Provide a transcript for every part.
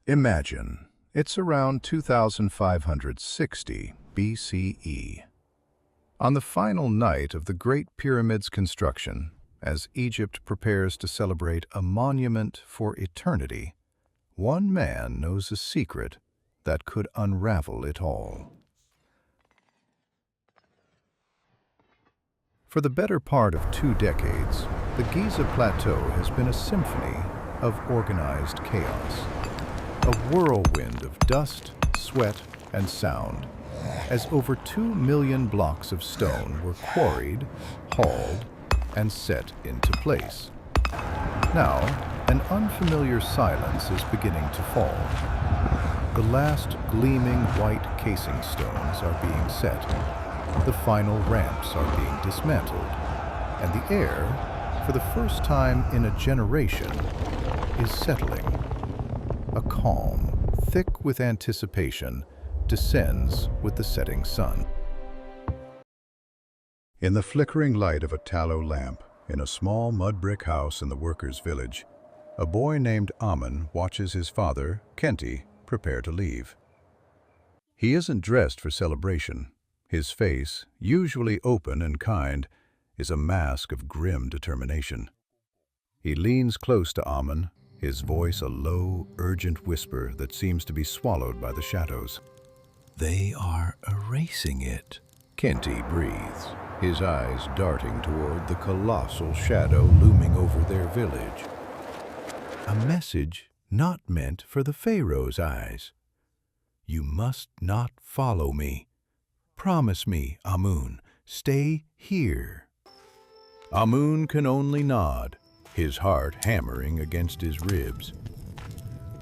Imagine, it's around 2560 BCE. On the final night of the Great Pyramid's construction, as Egypt prepares to celebrate a monument for eternity, one man knows a secret that could unravel it all. For the better part of 2 decades, the Giza Plateau has been a symphony of organized chaos, a whirlwind of dust, sweat, and sound, as over 2 million blocks of stone were quarried, hauled, and set into place. Now, an unfamiliar silence is beginning to fall. The last gleaming white casing stones are being set. The final ramps are being dismantled, and the air, for the first time in a generation, is settling. A calm, thick with anticipation, descends with the setting sun. In the flickering light of a tallow lamp, in a small mud brick house in the workers' village, a boy named Amun watches his father, Kenti, prepare to leave. He isn't dressed for celebration. His face, usually open and kind, is a mask of grim determination. He leans close to Amun, his voice a low, urgent whisper that seems to be swallowed by the shadows. "They are erasing it," Kenti breathes, his eyes darting toward the colossal shadow looming over their village. A message not meant for the Pharaoh's eyes. "You must not follow me. Promise me, Amun, stay here." Amun can only nod, his heart hammering against his ribs.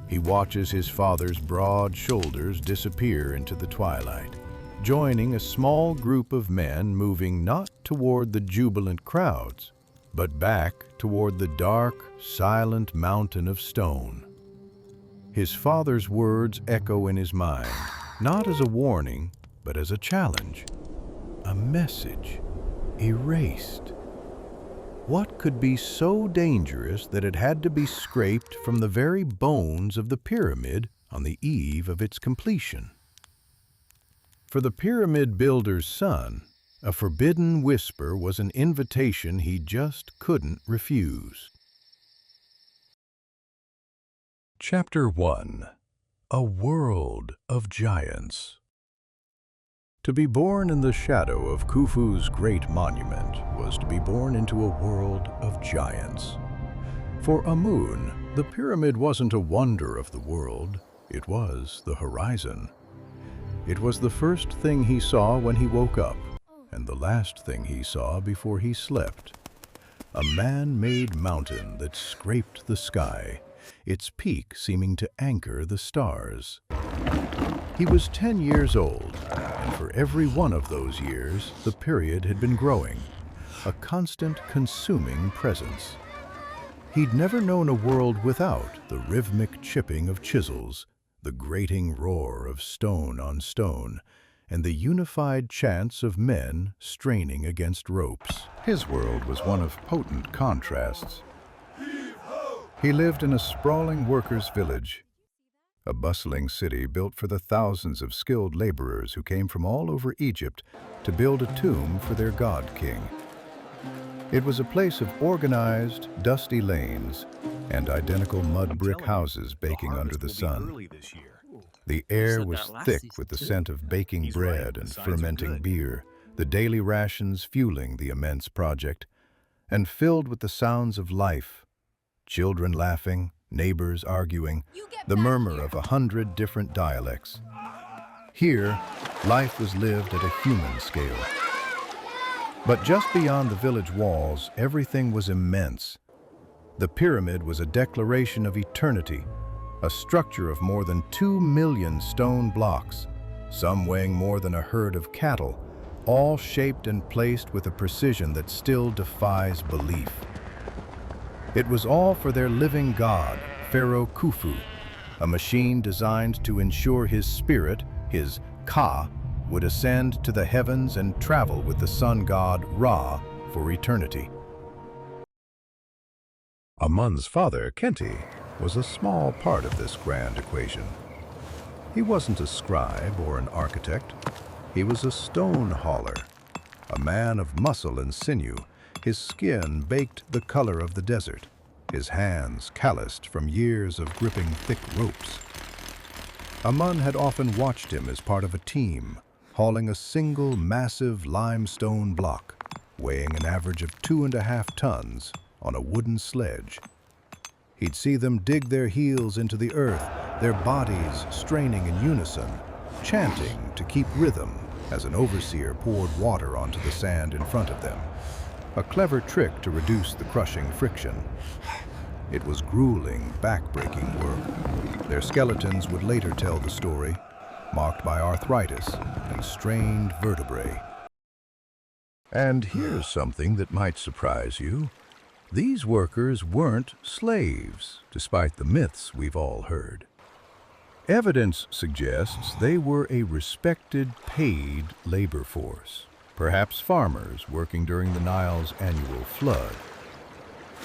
He watches his father's broad shoulders disappear into the twilight, joining a small group of men moving not toward the jubilant crowds, but back toward the dark, silent mountain of stone. His father's words echo in his mind, not as a warning, but as a challenge. A message, erased. What could be so dangerous that it had to be scraped from the very bones of the pyramid on the eve of its completion? For the pyramid builder's son, a forbidden whisper was an invitation he just couldn't refuse. Chapter 1. A World of Giants. To be born in the shadow of Khufu's great monument was to be born into a world of giants. For Amun, the pyramid wasn't a wonder of the world, it was the horizon. It was the first thing he saw when he woke up, and the last thing he saw before he slept. A man-made mountain that scraped the sky, its peak seeming to anchor the stars. He was 10 years old, and for every one of those years, the period had been growing, a constant consuming presence. He'd never known a world without the rhythmic chipping of chisels, the grating roar of stone on stone, and the unified chants of men straining against ropes. His world was one of potent contrasts. He lived in a sprawling workers' village, a bustling city built for the thousands of skilled laborers who came from all over Egypt to build a tomb for their god-king. It was a place of organized, dusty lanes and identical mud brick houses baking under the sun. The air was thick with the scent of baking bread and fermenting beer, the daily rations fueling the immense project, and filled with the sounds of life, children laughing, neighbors arguing, the murmur of 100 different dialects. Here, life was lived at a human scale. But just beyond the village walls, everything was immense. The pyramid was a declaration of eternity, a structure of more than 2 million stone blocks, some weighing more than a herd of cattle, all shaped and placed with a precision that still defies belief. It was all for their living god, Pharaoh Khufu, a machine designed to ensure his spirit, his Ka, would ascend to the heavens and travel with the sun god Ra for eternity. Amun's father, Kenti, was a small part of this grand equation. He wasn't a scribe or an architect. He was a stone hauler, a man of muscle and sinew, his skin baked the color of the desert, his hands calloused from years of gripping thick ropes. Amun had often watched him as part of a team, hauling a single massive limestone block, weighing an average of 2.5 tons, on a wooden sledge. He'd see them dig their heels into the earth, their bodies straining in unison, chanting to keep rhythm as an overseer poured water onto the sand in front of them, a clever trick to reduce the crushing friction. It was grueling, back-breaking work. Their skeletons would later tell the story, marked by arthritis and strained vertebrae. And here's something that might surprise you. These workers weren't slaves, despite the myths we've all heard. Evidence suggests they were a respected, paid labor force, perhaps farmers working during the Nile's annual flood.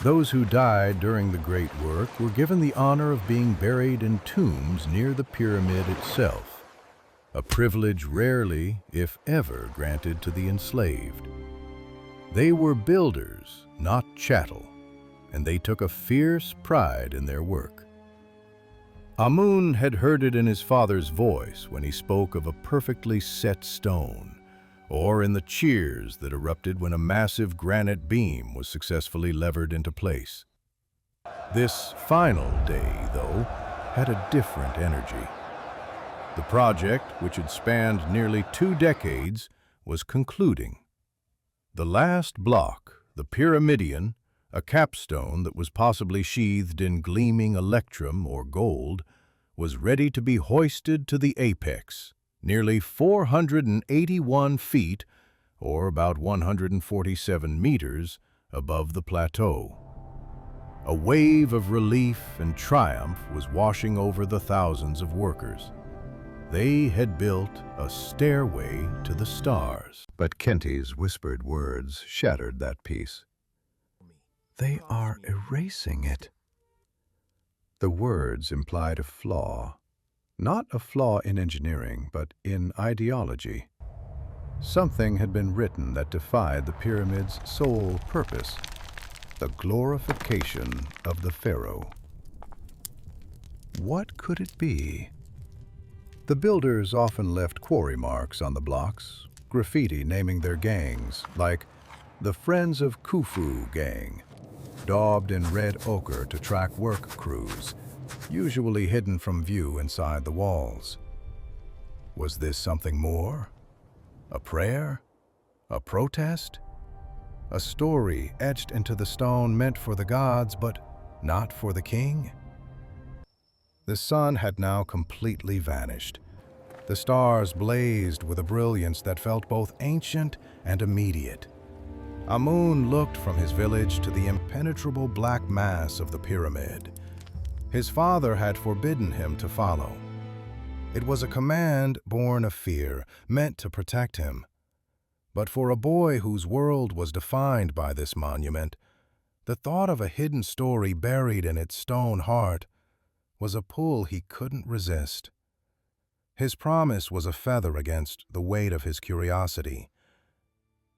Those who died during the great work were given the honor of being buried in tombs near the pyramid itself, a privilege rarely, if ever, granted to the enslaved. They were builders, not chattel, and they took a fierce pride in their work. Amun had heard it in his father's voice when he spoke of a perfectly set stone, or in the cheers that erupted when a massive granite beam was successfully levered into place. This final day, though, had a different energy. The project, which had spanned nearly 2 decades, was concluding. The last block, the pyramidion, a capstone that was possibly sheathed in gleaming electrum or gold, was ready to be hoisted to the apex, nearly 481 feet, or about 147 meters, above the plateau. A wave of relief and triumph was washing over the thousands of workers. They had built a stairway to the stars. But Kenti's whispered words shattered that peace. They are erasing it. The words implied a flaw. Not a flaw in engineering, but in ideology. Something had been written that defied the pyramid's sole purpose, the glorification of the pharaoh. What could it be? The builders often left quarry marks on the blocks, graffiti naming their gangs, like the Friends of Khufu gang, daubed in red ochre to track work crews, usually hidden from view inside the walls. Was this something more? A prayer? A protest? A story etched into the stone meant for the gods, but not for the king? The sun had now completely vanished. The stars blazed with a brilliance that felt both ancient and immediate. Amun looked from his village to the impenetrable black mass of the pyramid. His father had forbidden him to follow. It was a command born of fear, meant to protect him. But for a boy whose world was defined by this monument, the thought of a hidden story buried in its stone heart was a pull he couldn't resist. His promise was a feather against the weight of his curiosity.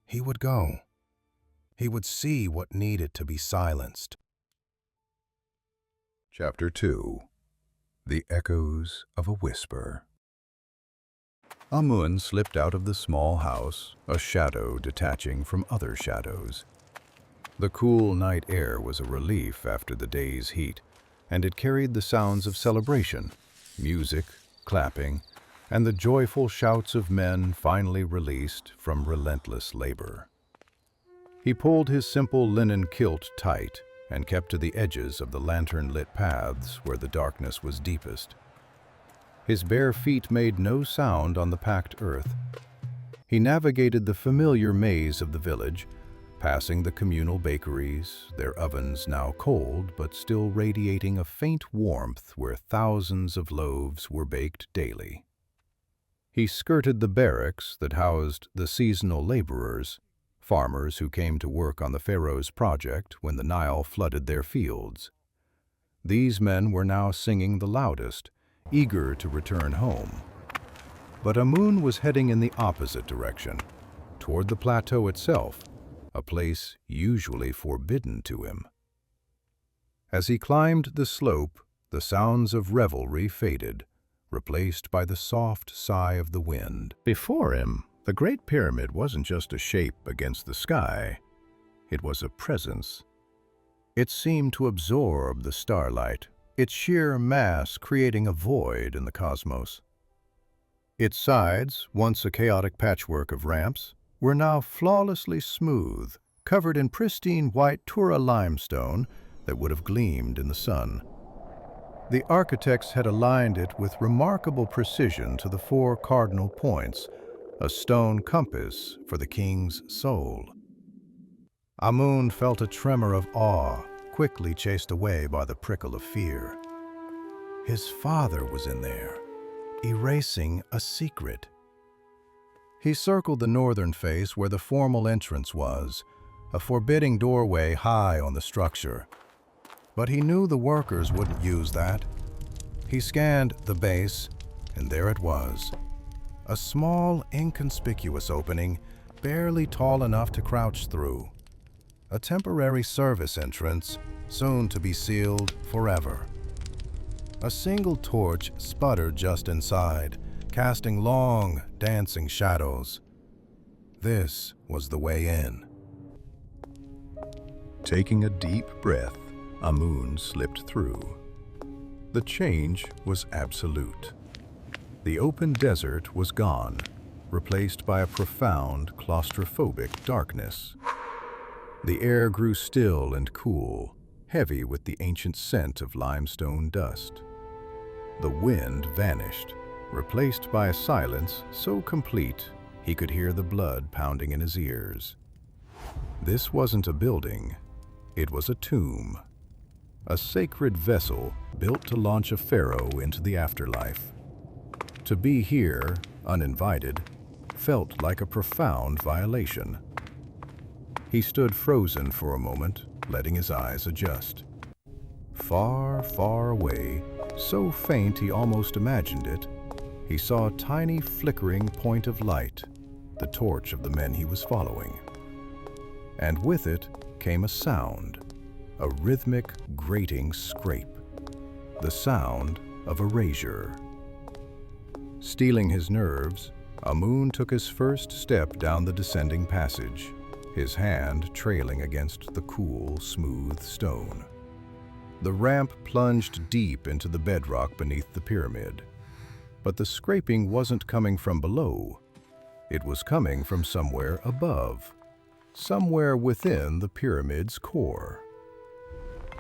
He would go. He would see what needed to be silenced. Chapter 2. The Echoes of a Whisper. Amun slipped out of the small house, a shadow detaching from other shadows. The cool night air was a relief after the day's heat, and it carried the sounds of celebration, music, clapping, and the joyful shouts of men finally released from relentless labor. He pulled his simple linen kilt tight and kept to the edges of the lantern-lit paths where the darkness was deepest. His bare feet made no sound on the packed earth. He navigated the familiar maze of the village, passing the communal bakeries, their ovens now cold but still radiating a faint warmth where thousands of loaves were baked daily. He skirted the barracks that housed the seasonal laborers, farmers who came to work on the pharaoh's project when the Nile flooded their fields. These men were now singing the loudest, eager to return home. But Amun was heading in the opposite direction, toward the plateau itself, a place usually forbidden to him. As he climbed the slope, the sounds of revelry faded, replaced by the soft sigh of the wind. Before him, the Great Pyramid wasn't just a shape against the sky. It was a presence. It seemed to absorb the starlight, its sheer mass creating a void in the cosmos. Its sides, once a chaotic patchwork of ramps, were now flawlessly smooth, covered in pristine white Tura limestone that would have gleamed in the sun. The architects had aligned it with remarkable precision to the 4 cardinal points, a stone compass for the king's soul. Amun felt a tremor of awe, quickly chased away by the prickle of fear. His father was in there, erasing a secret. He circled the northern face where the formal entrance was, a forbidding doorway high on the structure. But he knew the workers wouldn't use that. He scanned the base, and there it was. A small, inconspicuous opening, barely tall enough to crouch through. A temporary service entrance, soon to be sealed forever. A single torch sputtered just inside, casting long, dancing shadows. This was the way in. Taking a deep breath, Amun slipped through. The change was absolute. The open desert was gone, replaced by a profound, claustrophobic darkness. The air grew still and cool, heavy with the ancient scent of limestone dust. The wind vanished, replaced by a silence so complete he could hear the blood pounding in his ears. This wasn't a building, it was a tomb. A sacred vessel built to launch a pharaoh into the afterlife. To be here, uninvited, felt like a profound violation. He stood frozen for a moment, letting his eyes adjust. Far, far away, so faint he almost imagined it, he saw a tiny flickering point of light, the torch of the men he was following. And with it came a sound, a rhythmic, grating scrape, the sound of erasure. Steeling his nerves, Amun took his first step down the descending passage, his hand trailing against the cool, smooth stone. The ramp plunged deep into the bedrock beneath the pyramid. But the scraping wasn't coming from below. It was coming from somewhere above, somewhere within the pyramid's core.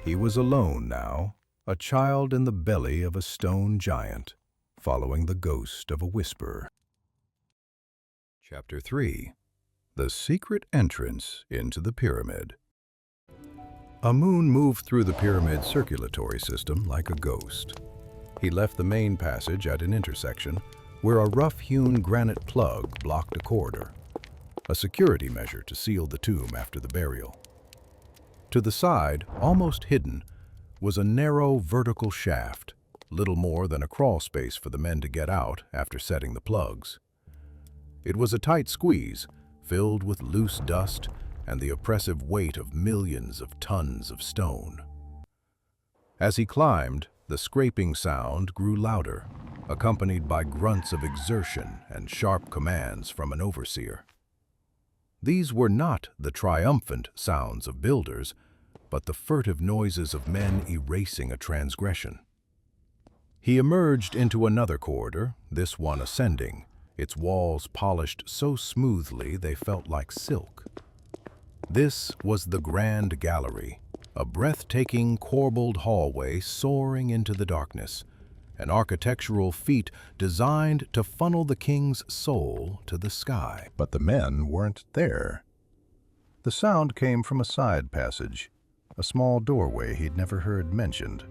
He was alone now, a child in the belly of a stone giant, following the ghost of a whisper. Chapter 3. The Secret Entrance into the Pyramid. Amun moved through the pyramid's circulatory system like a ghost. He left the main passage at an intersection where a rough-hewn granite plug blocked a corridor, a security measure to seal the tomb after the burial. To the side, almost hidden, was a narrow vertical shaft, little more than a crawl space for the men to get out after setting the plugs. It was a tight squeeze, filled with loose dust and the oppressive weight of millions of tons of stone. As he climbed, the scraping sound grew louder, accompanied by grunts of exertion and sharp commands from an overseer. These were not the triumphant sounds of builders, but the furtive noises of men erasing a transgression. He emerged into another corridor, this one ascending, its walls polished so smoothly they felt like silk. This was the Grand Gallery, a breathtaking corbelled hallway soaring into the darkness, an architectural feat designed to funnel the king's soul to the sky. But the men weren't there. The sound came from a side passage, a small doorway he'd never heard mentioned.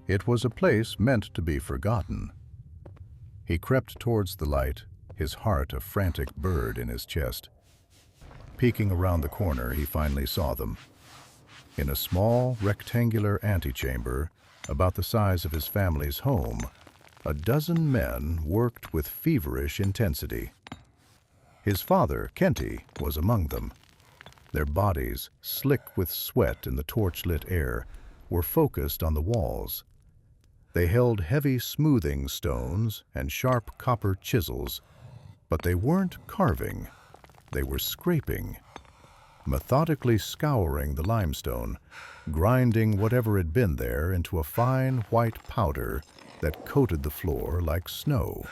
It was a place meant to be forgotten. He crept towards the light, his heart a frantic bird in his chest. Peeking around the corner, he finally saw them. In a small, rectangular antechamber, about the size of his family's home, a dozen men worked with feverish intensity. His father, Kenty, was among them. Their bodies, slick with sweat in the torch-lit air, were focused on the walls. They held heavy smoothing stones and sharp copper chisels, but they weren't carving, they were scraping, methodically scouring the limestone, grinding whatever had been there into a fine white powder that coated the floor like snow.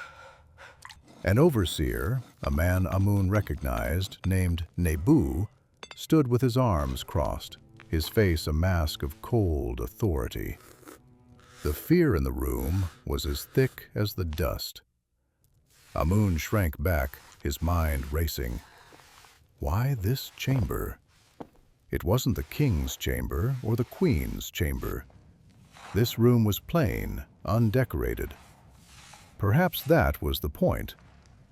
An overseer, a man Amun recognized, named Nebu, stood with his arms crossed, his face a mask of cold authority. The fear in the room was as thick as the dust. Amun shrank back, his mind racing. Why this chamber? It wasn't the king's chamber or the queen's chamber. This room was plain, undecorated. Perhaps that was the point.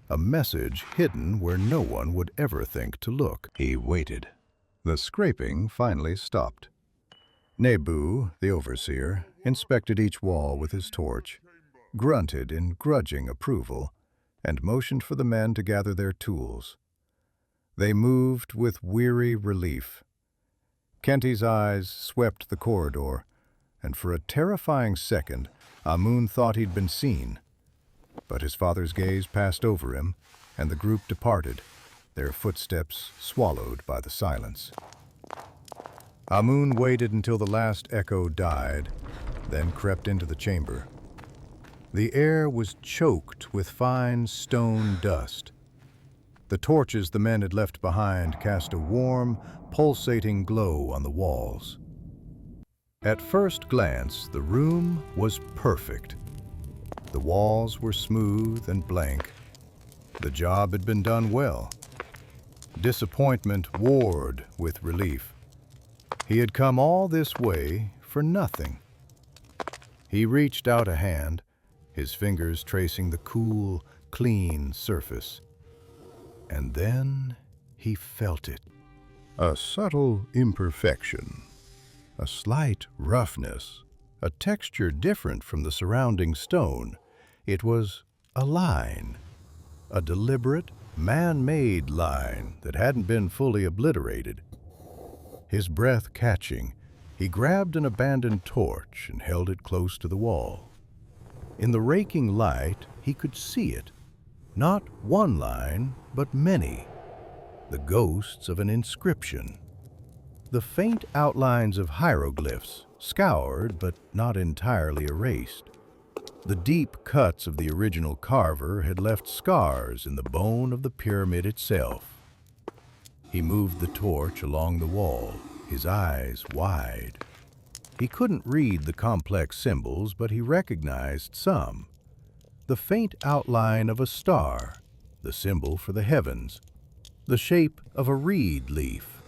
A message hidden where no one would ever think to look. He waited. The scraping finally stopped. Nebu, the overseer, inspected each wall with his torch, grunted in grudging approval, and motioned for the men to gather their tools. They moved with weary relief. Kenty's eyes swept the corridor, and for a terrifying second, Amun thought he'd been seen. But his father's gaze passed over him, and the group departed, their footsteps swallowed by the silence. Amun waited until the last echo died, then crept into the chamber. The air was choked with fine stone dust. The torches the men had left behind cast a warm, pulsating glow on the walls. At first glance, the room was perfect. The walls were smooth and blank. The job had been done well. Disappointment warred with relief. He had come all this way for nothing. He reached out a hand, his fingers tracing the cool, clean surface. And then he felt it. A subtle imperfection, a slight roughness, a texture different from the surrounding stone. It was a line, a deliberate, man-made line that hadn't been fully obliterated. His breath catching, he grabbed an abandoned torch and held it close to the wall. In the raking light, he could see it. Not one line, but many. The ghosts of an inscription. The faint outlines of hieroglyphs, scoured but not entirely erased. The deep cuts of the original carver had left scars in the bone of the pyramid itself. He moved the torch along the wall, his eyes wide. He couldn't read the complex symbols, but he recognized some. The faint outline of a star, the symbol for the heavens, the shape of a reed leaf,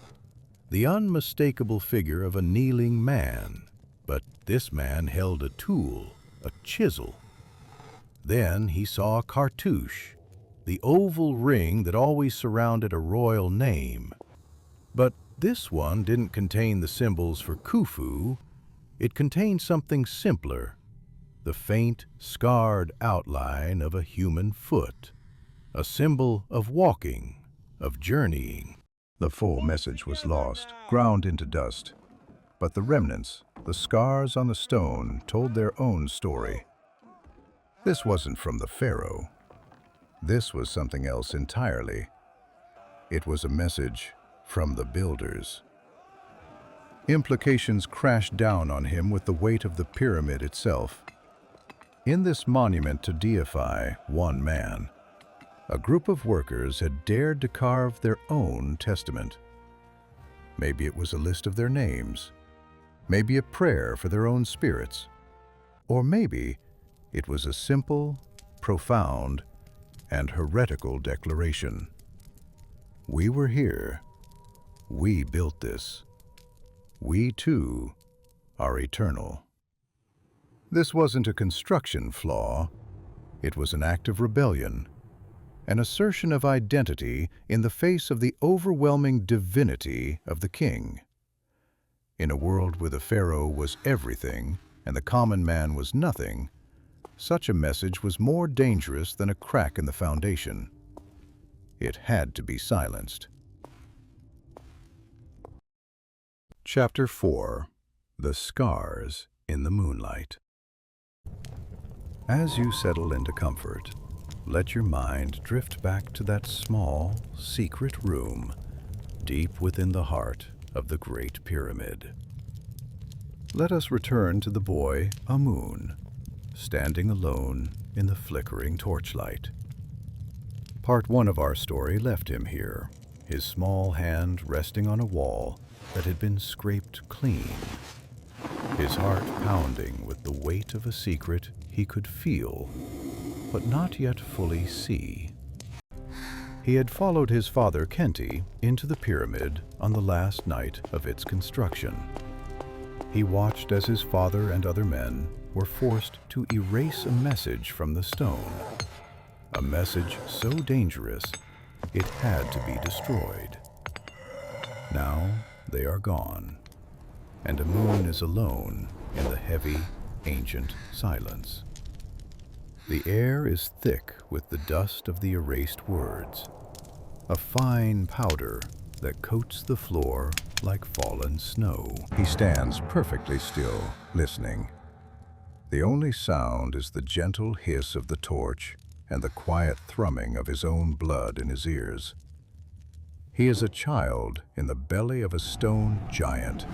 the unmistakable figure of a kneeling man. But this man held a tool, a chisel. Then he saw a cartouche, the oval ring that always surrounded a royal name. But this one didn't contain the symbols for Khufu. It contained something simpler, the faint, scarred outline of a human foot, a symbol of walking, of journeying. The full message was lost, ground into dust. But the remnants, the scars on the stone, told their own story. This wasn't from the pharaoh. This was something else entirely. It was a message from the builders. Implications crashed down on him with the weight of the pyramid itself. In this monument to deify one man, a group of workers had dared to carve their own testament. Maybe it was a list of their names, maybe a prayer for their own spirits, or maybe it was a simple, profound, and heretical declaration. We were here. We built this. We, too, are eternal. This wasn't a construction flaw. It was an act of rebellion, an assertion of identity in the face of the overwhelming divinity of the king. In a world where the pharaoh was everything and the common man was nothing, such a message was more dangerous than a crack in the foundation. It had to be silenced. Chapter 4. The Scars in the Moonlight. As you settle into comfort, let your mind drift back to that small, secret room deep within the heart of the Great Pyramid. Let us return to the boy Amun, standing alone in the flickering torchlight. Part 1 of our story left him here, his small hand resting on a wall that had been scraped clean, his heart pounding with the weight of a secret he could feel, but not yet fully see. He had followed his father Kenti into the pyramid on the last night of its construction. He watched as his father and other men were forced to erase a message from the stone, a message so dangerous it had to be destroyed. Now they are gone, and Amun is alone in the heavy, ancient silence. The air is thick with the dust of the erased words, a fine powder that coats the floor like fallen snow. He stands perfectly still, listening. The only sound is the gentle hiss of the torch and the quiet thrumming of his own blood in his ears. He is a child in the belly of a stone giant,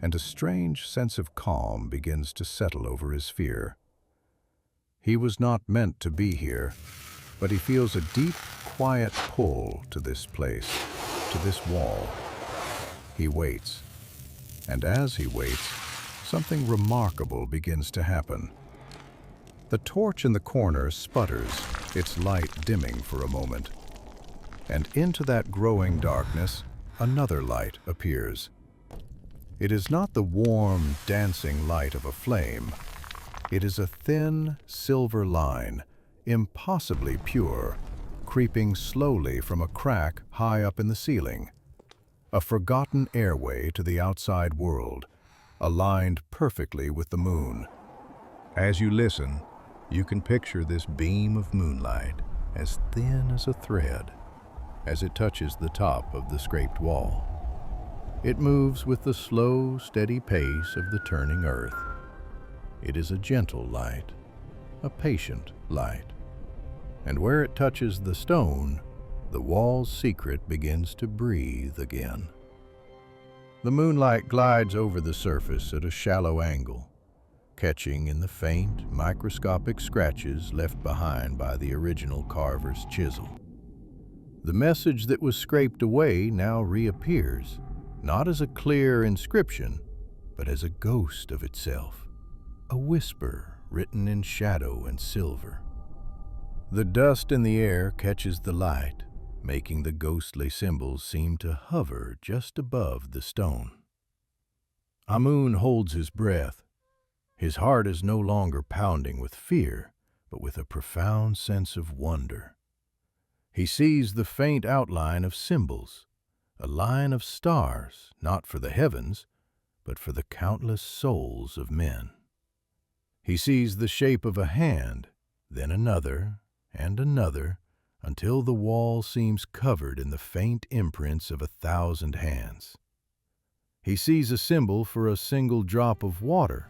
and a strange sense of calm begins to settle over his fear. He was not meant to be here, but he feels a deep, quiet pull to this place, to this wall. He waits, and as he waits, something remarkable begins to happen. The torch in the corner sputters, its light dimming for a moment. And into that growing darkness, another light appears. It is not the warm, dancing light of a flame. It is a thin, silver line, impossibly pure, creeping slowly from a crack high up in the ceiling. A forgotten airway to the outside world, aligned perfectly with the moon. As you listen, you can picture this beam of moonlight, as thin as a thread, as it touches the top of the scraped wall. It moves with the slow, steady pace of the turning earth. It is a gentle light, a patient light. And where it touches the stone, the wall's secret begins to breathe again. The moonlight glides over the surface at a shallow angle, catching in the faint, microscopic scratches left behind by the original carver's chisel. The message that was scraped away now reappears, not as a clear inscription, but as a ghost of itself, a whisper written in shadow and silver. The dust in the air catches the light, making the ghostly symbols seem to hover just above the stone. Amun holds his breath. His heart is no longer pounding with fear, but with a profound sense of wonder. He sees the faint outline of symbols, a line of stars, not for the heavens, but for the countless souls of men. He sees the shape of a hand, then another, and another, until the wall seems covered in the faint imprints of 1,000 hands. He sees a symbol for a single drop of water,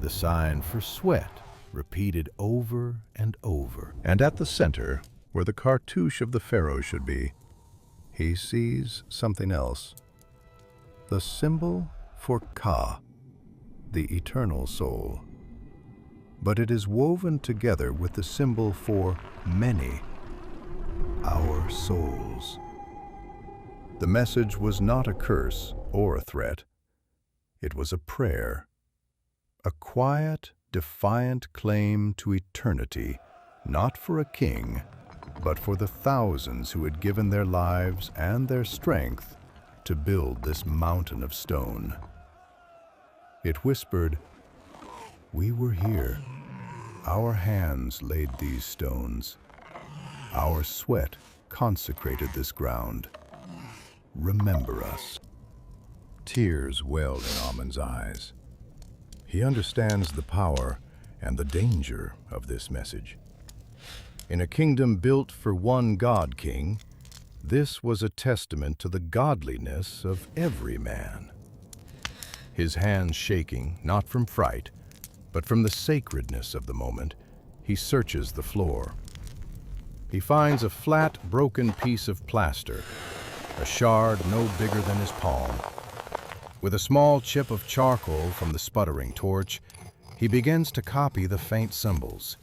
the sign for sweat, repeated over and over. And at the center, where the cartouche of the pharaoh should be, he sees something else. The symbol for Ka, the eternal soul. But it is woven together with the symbol for many, our souls. The message was not a curse or a threat. It was a prayer, a quiet, defiant claim to eternity, not for a king, but for the thousands who had given their lives and their strength to build this mountain of stone. It whispered, "We were here. Our hands laid these stones. Our sweat consecrated this ground. Remember us." Tears welled in Amun's eyes. He understands the power and the danger of this message. In a kingdom built for one God King, this was a testament to the godliness of every man. His hands shaking, not from fright, but from the sacredness of the moment, he searches the floor. He finds a flat, broken piece of plaster, a shard no bigger than his palm. With a small chip of charcoal from the sputtering torch, he begins to copy the faint symbols.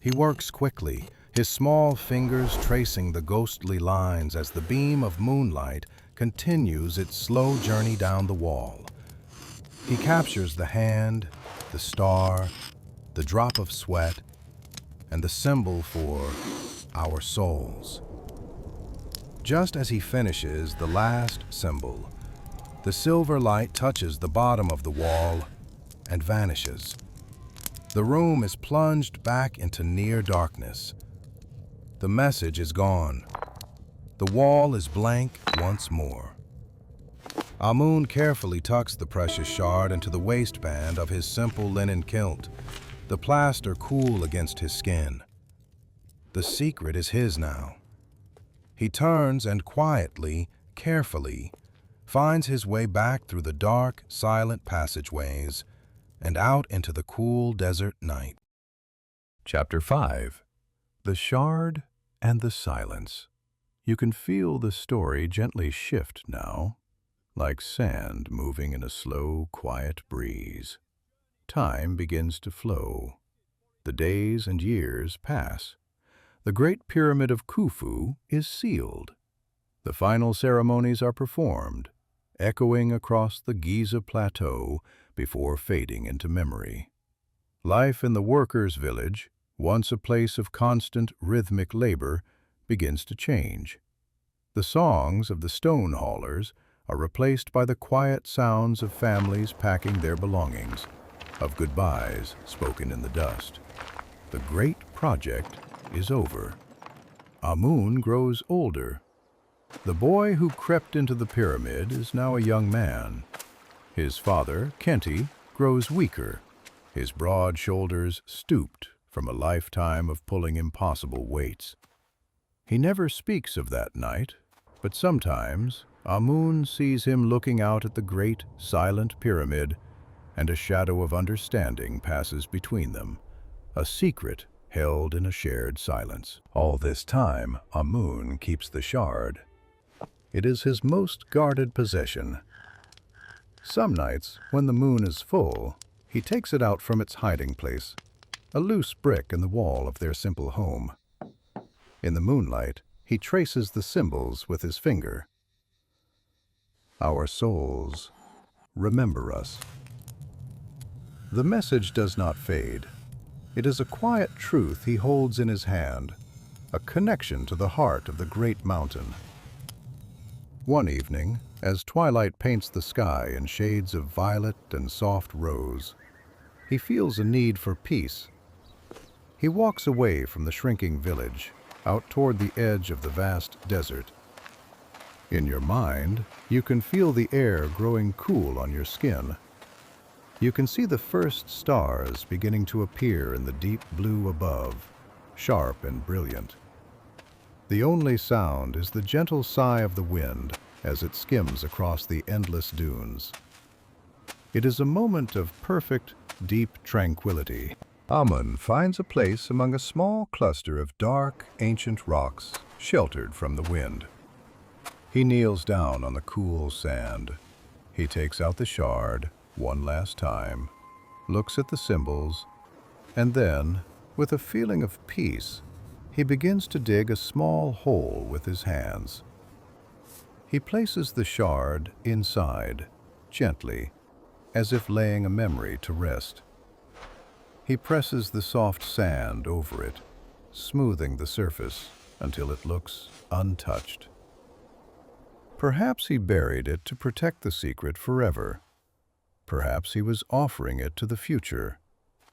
He works quickly, his small fingers tracing the ghostly lines as the beam of moonlight continues its slow journey down the wall. He captures the hand, the star, the drop of sweat, and the symbol for our souls. Just as he finishes the last symbol, the silver light touches the bottom of the wall and vanishes. The room is plunged back into near darkness. The message is gone. The wall is blank once more. Amun carefully tucks the precious shard into the waistband of his simple linen kilt, the plaster cool against his skin. The secret is his now. He turns and quietly, carefully, finds his way back through the dark, silent passageways and out into the cool desert night. Chapter 5. The Shard and the Silence. You can feel the story gently shift now, like sand moving in a slow, quiet breeze. Time begins to flow. The days and years pass. The Great Pyramid of Khufu is sealed. The final ceremonies are performed, echoing across the Giza Plateau before fading into memory. Life in the workers' village, once a place of constant rhythmic labor, begins to change. The songs of the stone haulers are replaced by the quiet sounds of families packing their belongings, of goodbyes spoken in the dust. The great project is over. Amun grows older. The boy who crept into the pyramid is now a young man. His father, Kenti, grows weaker, his broad shoulders stooped from a lifetime of pulling impossible weights. He never speaks of that night, but sometimes Amun sees him looking out at the great, silent pyramid, and a shadow of understanding passes between them, a secret held in a shared silence. All this time, Amun keeps the shard. It is his most guarded possession. Some nights, when the moon is full, he takes it out from its hiding place, a loose brick in the wall of their simple home. In the moonlight, he traces the symbols with his finger. Our souls remember us. The message does not fade. It is a quiet truth he holds in his hand, a connection to the heart of the great mountain. One evening, as twilight paints the sky in shades of violet and soft rose, he feels a need for peace. He walks away from the shrinking village, out toward the edge of the vast desert. In your mind, you can feel the air growing cool on your skin. You can see the first stars beginning to appear in the deep blue above, sharp and brilliant. The only sound is the gentle sigh of the wind as it skims across the endless dunes. It is a moment of perfect, deep tranquility. Amun finds a place among a small cluster of dark, ancient rocks, sheltered from the wind. He kneels down on the cool sand. He takes out the shard one last time, looks at the symbols, and then, with a feeling of peace, he begins to dig a small hole with his hands. He places the shard inside, gently, as if laying a memory to rest. He presses the soft sand over it, smoothing the surface until it looks untouched. Perhaps he buried it to protect the secret forever. Perhaps he was offering it to the future,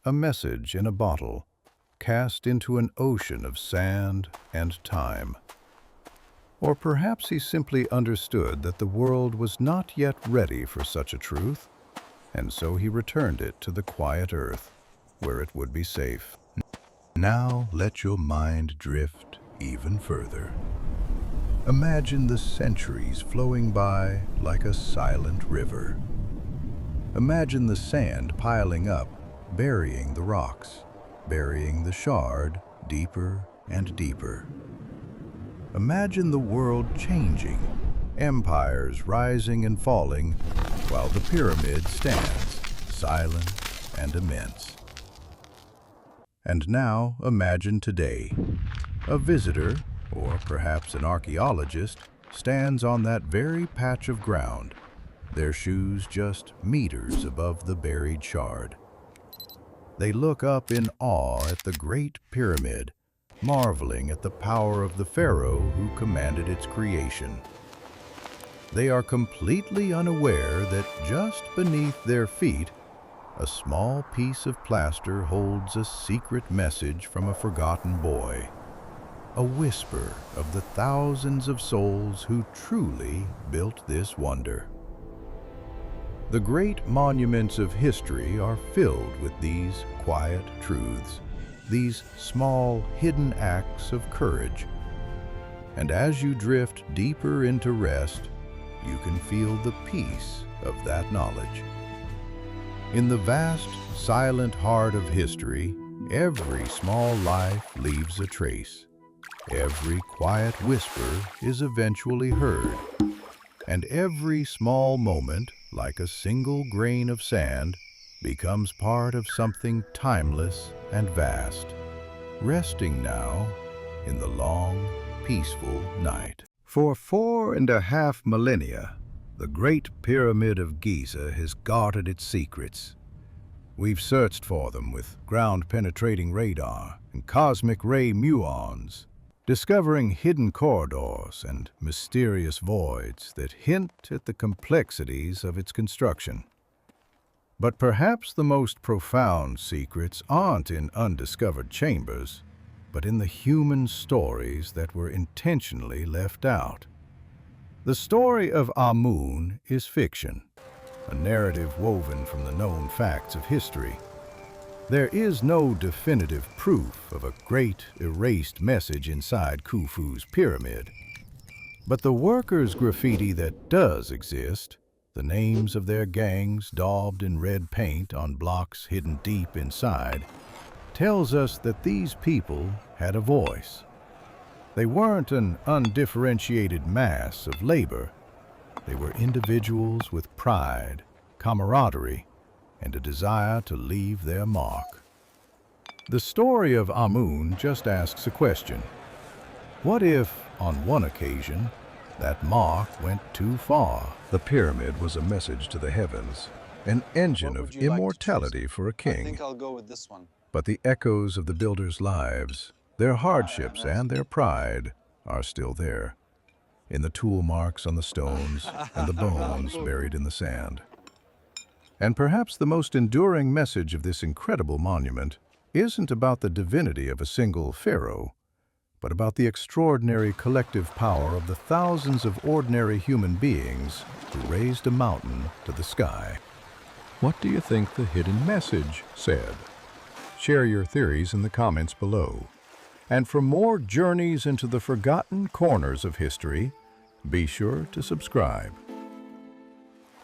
a message in a bottle, cast into an ocean of sand and time. Or perhaps he simply understood that the world was not yet ready for such a truth, and so he returned it to the quiet earth, where it would be safe. Now let your mind drift even further. Imagine the centuries flowing by like a silent river. Imagine the sand piling up, burying the rocks, burying the shard deeper and deeper. Imagine the world changing, empires rising and falling, while the pyramid stands, silent and immense. And now imagine today. A visitor, or perhaps an archaeologist, stands on that very patch of ground, their shoes just meters above the buried shard. They look up in awe at the Great Pyramid, marveling at the power of the pharaoh who commanded its creation. They are completely unaware that just beneath their feet, a small piece of plaster holds a secret message from a forgotten boy, a whisper of the thousands of souls who truly built this wonder. The great monuments of history are filled with these quiet truths, these small hidden acts of courage. And as you drift deeper into rest, you can feel the peace of that knowledge. In the vast, silent heart of history, every small life leaves a trace. Every quiet whisper is eventually heard, and every small moment, like a single grain of sand, becomes part of something timeless and vast, resting now in the long, peaceful night. For 4.5 millennia, the Great Pyramid of Giza has guarded its secrets. We've searched for them with ground-penetrating radar and cosmic ray muons, discovering hidden corridors and mysterious voids that hint at the complexities of its construction. But perhaps the most profound secrets aren't in undiscovered chambers, but in the human stories that were intentionally left out. The story of Amun is fiction, a narrative woven from the known facts of history. There is no definitive proof of a great erased message inside Khufu's pyramid. But the workers' graffiti that does exist, the names of their gangs daubed in red paint on blocks hidden deep inside, tells us that these people had a voice. They weren't an undifferentiated mass of labor. They were individuals with pride, camaraderie, and a desire to leave their mark. The story of Amun just asks a question. What if, on one occasion, that mark went too far? The pyramid was a message to the heavens, an engine of immortality for a king. I think I'll go with this one. But the echoes of the builders' lives, their hardships and their pride, are still there, in the tool marks on the stones and the bones buried in the sand. And perhaps the most enduring message of this incredible monument isn't about the divinity of a single pharaoh, but about the extraordinary collective power of the thousands of ordinary human beings who raised a mountain to the sky. What do you think the hidden message said? Share your theories in the comments below. And for more journeys into the forgotten corners of history, be sure to subscribe.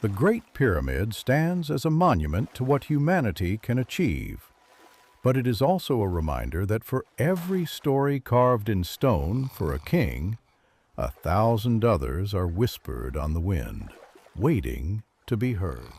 The Great Pyramid stands as a monument to what humanity can achieve. But it is also a reminder that for every story carved in stone for a king, 1,000 others are whispered on the wind, waiting to be heard.